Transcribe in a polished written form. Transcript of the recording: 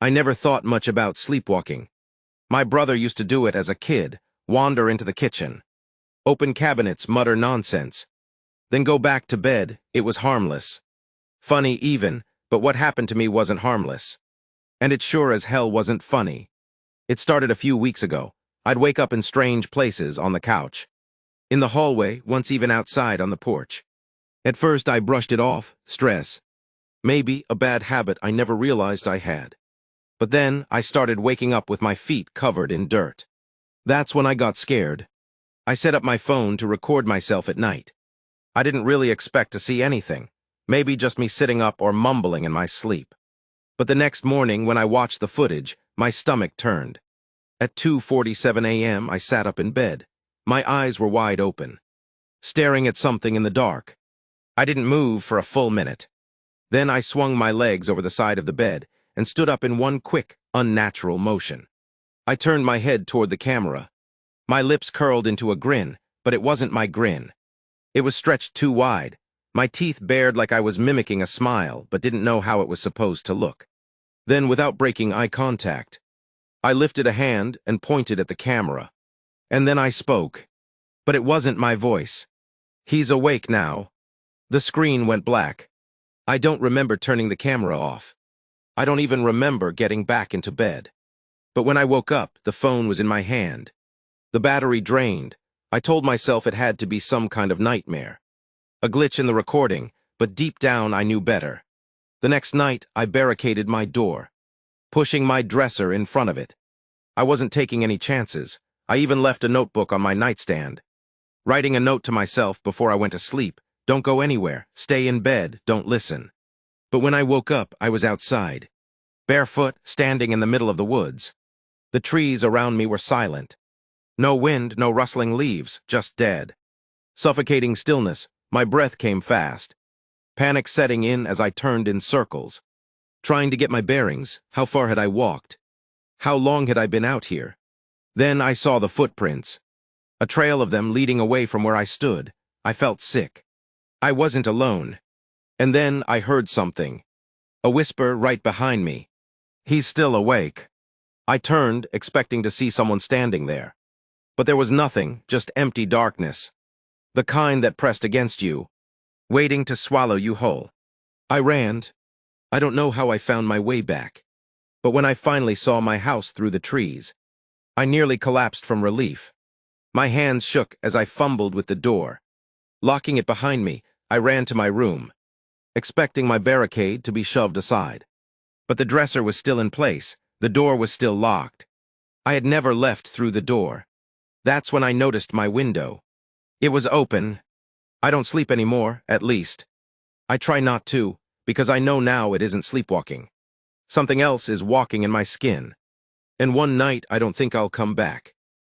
I never thought much about sleepwalking. My brother used to do it as a kid, wander into the kitchen, open cabinets, mutter nonsense, then go back to bed. It was harmless. Funny even, but what happened to me wasn't harmless. And it sure as hell wasn't funny. It started a few weeks ago. I'd wake up in strange places, on the couch, in the hallway, once even outside on the porch. At first I brushed it off, stress. Maybe a bad habit I never realized I had. But then I started waking up with my feet covered in dirt. That's when I got scared. I set up my phone to record myself at night. I didn't really expect to see anything, maybe just me sitting up or mumbling in my sleep. But the next morning when I watched the footage, my stomach turned. At 2:47 a.m. I sat up in bed. My eyes were wide open, staring at something in the dark. I didn't move for a full minute. Then I swung my legs over the side of the bed and stood up in one quick, unnatural motion. I turned my head toward the camera. My lips curled into a grin, but it wasn't my grin. It was stretched too wide. My teeth bared like I was mimicking a smile, but didn't know how it was supposed to look. Then, without breaking eye contact, I lifted a hand and pointed at the camera. And then I spoke. But it wasn't my voice. "He's awake now." The screen went black. I don't remember turning the camera off. I don't even remember getting back into bed. But when I woke up, the phone was in my hand. The battery drained. I told myself it had to be some kind of nightmare. A glitch in the recording, but deep down I knew better. The next night, I barricaded my door, pushing my dresser in front of it. I wasn't taking any chances. I even left a notebook on my nightstand, writing a note to myself before I went to sleep: "Don't go anywhere, stay in bed, don't listen." But when I woke up, I was outside, barefoot, standing in the middle of the woods. The trees around me were silent. No wind, no rustling leaves, just dead. Suffocating stillness. My breath came fast, panic setting in as I turned in circles, trying to get my bearings. How far had I walked? How long had I been out here? Then I saw the footprints, a trail of them leading away from where I stood. I felt sick. I wasn't alone. And then I heard something, a whisper right behind me. "He's still awake." I turned, expecting to see someone standing there. But there was nothing, just empty darkness. The kind that pressed against you, waiting to swallow you whole. I ran. I don't know how I found my way back. But when I finally saw my house through the trees, I nearly collapsed from relief. My hands shook as I fumbled with the door. Locking it behind me, I ran to my room, expecting my barricade to be shoved aside. But the dresser was still in place. The door was still locked. I had never left through the door. That's when I noticed my window. It was open. I don't sleep anymore, at least. I try not to, because I know now it isn't sleepwalking. Something else is walking in my skin. And one night I don't think I'll come back.